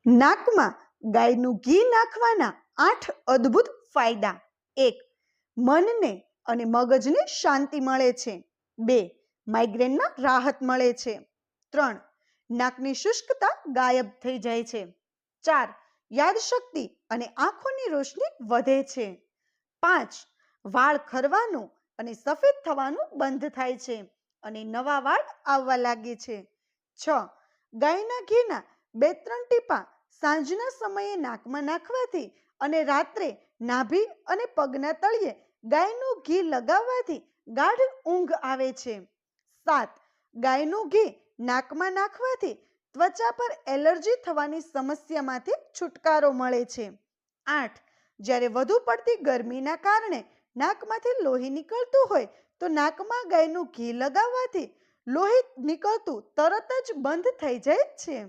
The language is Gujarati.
નાકમાં ગાયનું ઘી નાખવાના 8 અદ્ભુત ફાયદા. 1. મનને અને મગજને શાંતિ મળે છે. 2. માઇગ્રેનમાં રાહત મળે છે. 3. નાકની શુષ્કતા ગાયબ થઈ જાય છે. 4. યાદશક્તિ અને આંખોની રોશની વધે છે. 5. વાળ ખરવાનું અને સફેદ થવાનું બંધ થાય છે અને નવા વાળ આવવા લાગે છે. 6. ગાયના ઘીના 2-3 ટીપા સાંજના સમયે નાકમાં નાખવાથી અને રાત્રે નાભી અને પગના તળિયે ગાયનું ઘી લગાવવાથી ગાઢ ઊંઘ આવે છે. 7. ગાયનું ઘી નાકમાં નાખવાથી ત્વચા પર એલર્જી થવાની સમસ્યામાંથી છુટકારો મળે છે. 8. જ્યારે વધુ પડતી ગરમીના કારણે નાકમાંથી લોહી નીકળતું હોય તો નાકમાં ગાયનું ઘી લગાવવાથી લોહી નીકળતું તરત જ બંધ થઈ જાય છે.